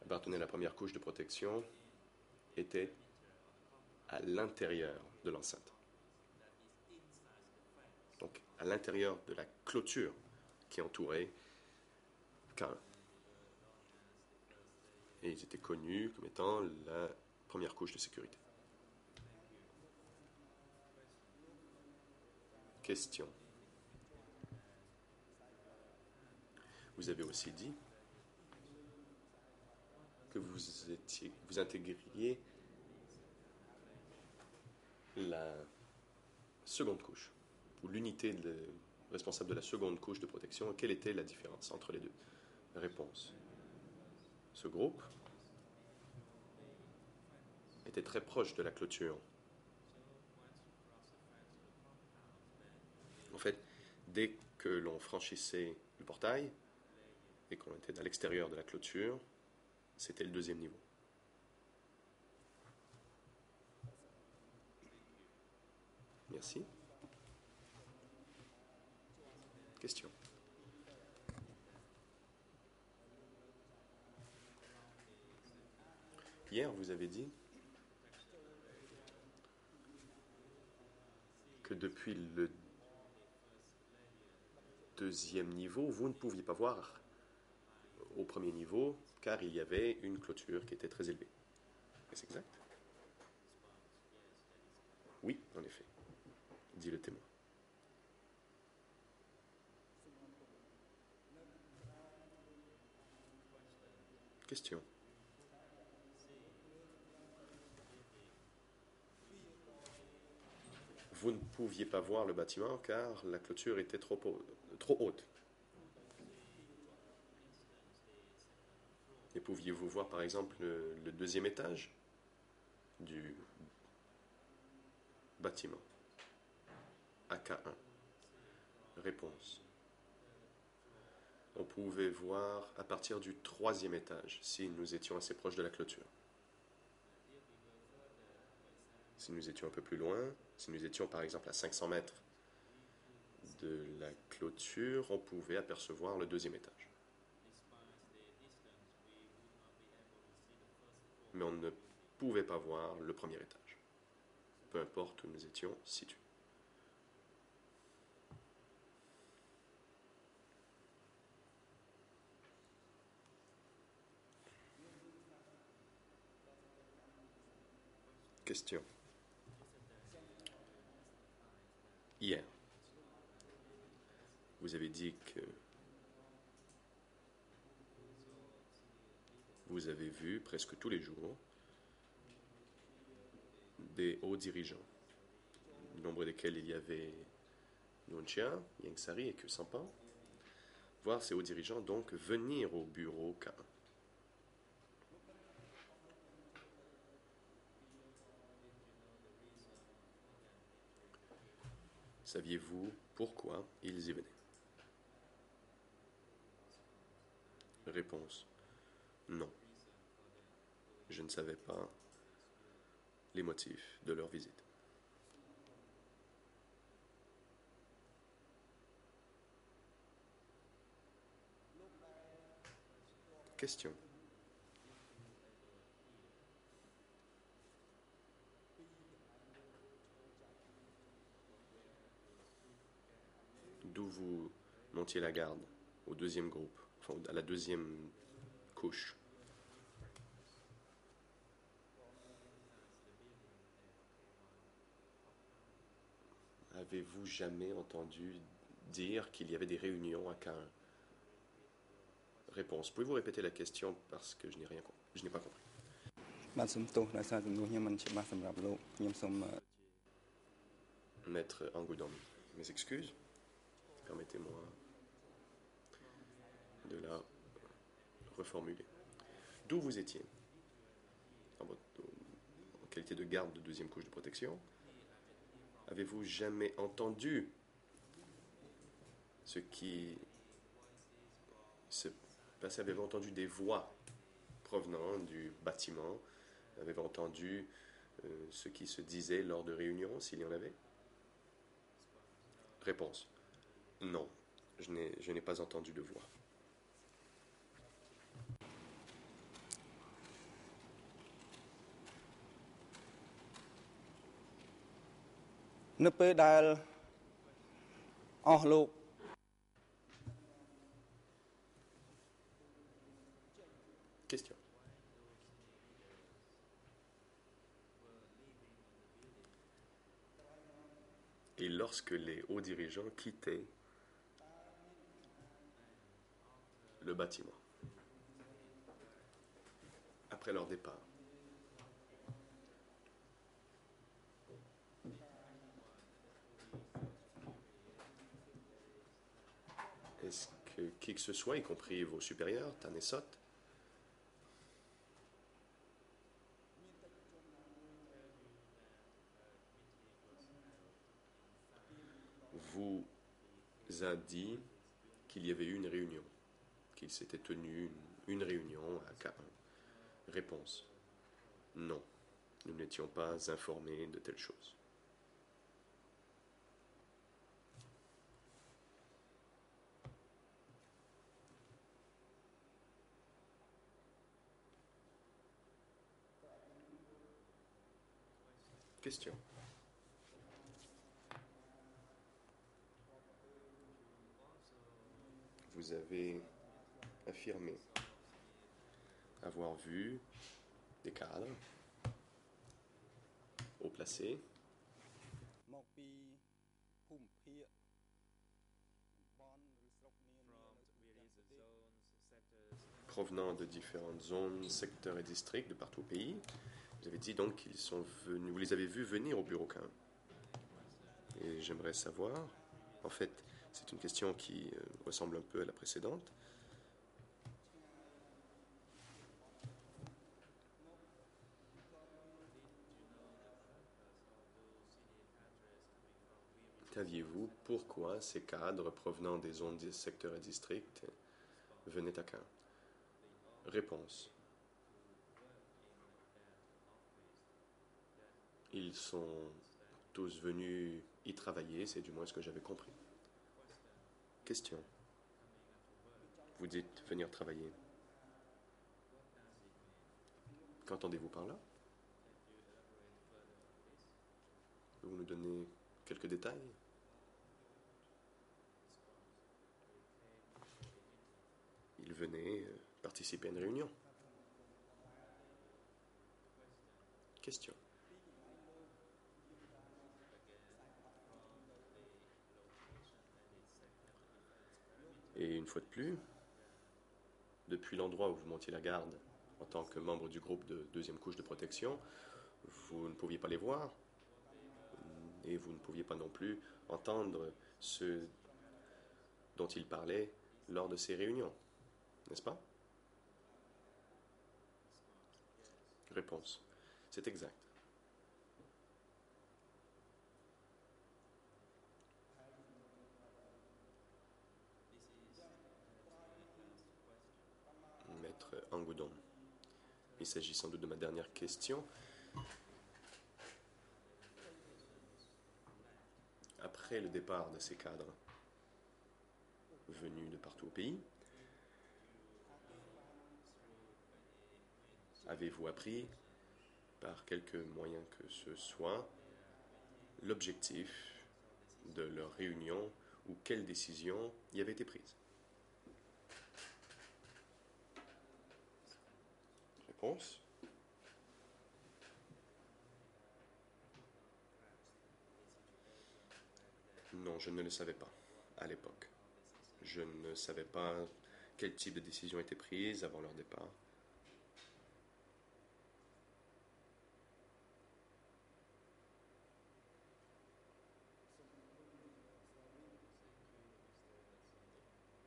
appartenaient à la première couche de protection étaient à l'intérieur de l'enceinte. Donc à l'intérieur de la clôture qui entourait K1. Et ils étaient connus comme étant la première couche de sécurité. Question. Vous avez aussi dit que vous intégriez la seconde couche, ou l'unité responsable de la seconde couche de protection. Quelle était la différence entre les deux? Réponse. Ce groupe était très proche de la clôture. En fait, dès que l'on franchissait le portail et qu'on était à l'extérieur de la clôture, c'était le deuxième niveau. Merci. Question. Hier, vous avez dit que depuis le deuxième niveau, vous ne pouviez pas voir au premier niveau, car il y avait une clôture qui était très élevée. Est-ce exact? Oui, en effet, dit le témoin. Question. Vous ne pouviez pas voir le bâtiment car la clôture était trop haute. Et pouviez-vous voir par exemple le deuxième étage du bâtiment? AK1. Réponse. On pouvait voir à partir du troisième étage si nous étions assez proches de la clôture. Si nous étions un peu plus loin, si nous étions par exemple à 500 mètres de la clôture, on pouvait apercevoir le deuxième étage. Mais on ne pouvait pas voir le premier étage, peu importe où nous étions situés. Question. Hier, vous avez dit que vous avez vu presque tous les jours des hauts dirigeants, nombre desquels il y avait Nunchia, Yangsari et Kusampa, voir ces hauts dirigeants donc venir au bureau K1. Saviez-vous pourquoi ils y venaient? Réponse. Non. Je ne savais pas les motifs de leur visite. Question. D'où vous montiez la garde au deuxième groupe, enfin à la deuxième couche? Avez-vous jamais entendu dire qu'il y avait des réunions à K1? Réponse. Pouvez-vous répéter la question parce que je n'ai rien compris. Je n'ai pas compris. Maître Angoudon, mes excuses. Permettez-moi de la reformuler. D'où vous étiez en qualité de garde de deuxième couche de protection? Avez-vous jamais entendu ce qui se passait? Avez-vous entendu des voix provenant du bâtiment? Avez-vous entendu ce qui se disait lors de réunions, s'il y en avait? Réponse. Non, je n'ai pas entendu de voix. Question. et lorsque les hauts dirigeants quittaient le bâtiment, après leur départ. Est-ce que qui que ce soit, y compris vos supérieurs, Tan et Sot, vous a dit qu'il y avait eu une réunion, qu'il s'était tenu une réunion à K1? Réponse: non, nous n'étions pas informés de telle chose. Question. Vous avez affirmé avoir vu des cadres haut placés មកពីភូមិភាគបនឬស្រុកនានានៅទូទាំងប្រទេស provenant de différentes zones, secteurs et districts de partout au pays. Vous avez dit donc qu'ils sont venus, vous les avez vus venir au bureau K1. Et j'aimerais savoir, en fait, c'est une question qui ressemble un peu à la précédente. Saviez-vous pourquoi ces cadres provenant des zones, des secteurs et districts venaient à K1? Réponse: ils sont tous venus y travailler, c'est du moins ce que j'avais compris. Question. Vous dites venir travailler. Qu'entendez-vous par là? Vous nous donnez quelques détails? Ils venaient participer à une réunion. Question. Et une fois de plus, depuis l'endroit où vous montiez la garde en tant que membre du groupe de deuxième couche de protection, vous ne pouviez pas les voir et vous ne pouviez pas non plus entendre ce dont ils parlaient lors de ces réunions, n'est-ce pas? Réponse: c'est exact. Maître Angoudon, il s'agit sans doute de ma dernière question. Après le départ de ces cadres venus de partout au pays, avez-vous appris par quelque moyen que ce soit l'objectif de leur réunion ou quelle décision y avait été prise? Réponse: non, je ne le savais pas à l'époque. Je ne savais pas quel type de décision était prise avant leur départ.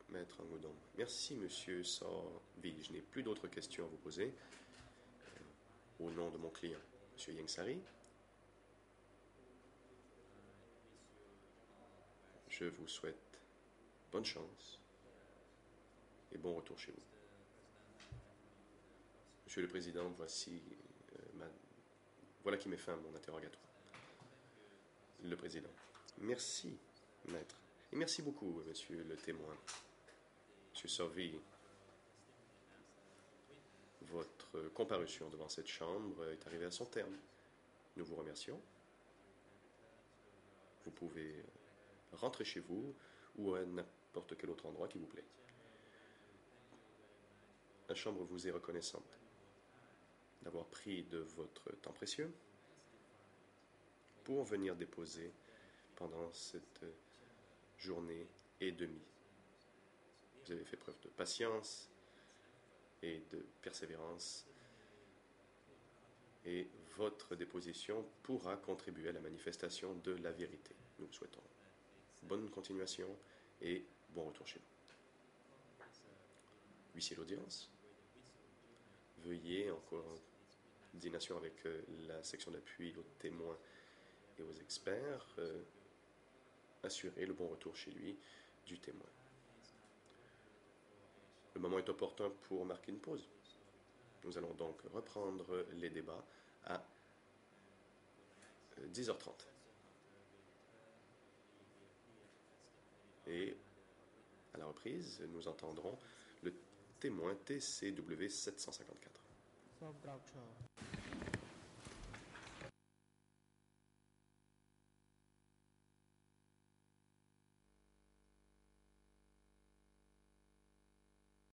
Maître Angoudon. Merci, Monsieur Sorvi. Je n'ai plus d'autres questions à vous poser. Au nom de mon client, Monsieur Yengsari, je vous souhaite bonne chance et bon retour chez vous. Monsieur le Président, voilà qui met fin à mon interrogatoire. Le Président. Merci, Maître. Et merci beaucoup, Monsieur le témoin. Monsieur Sorvi, votre comparution devant cette chambre est arrivée à son terme. Nous vous remercions. Vous pouvez rentrer chez vous ou à n'importe quel autre endroit qui vous plaît. La chambre vous est reconnaissante d'avoir pris de votre temps précieux pour venir déposer pendant cette journée et demie. Vous avez fait preuve de patience et de persévérance, et votre déposition pourra contribuer à la manifestation de la vérité. Nous vous souhaitons bonne continuation et bon retour chez vous. Huissier d'audience, veuillez, en coordination avec la section d'appui aux témoins et aux experts, assurer le bon retour chez lui du témoin. Le moment est opportun pour marquer une pause. Nous allons donc reprendre les débats à 10h30. Et à la reprise, nous entendrons le témoin TCW 754.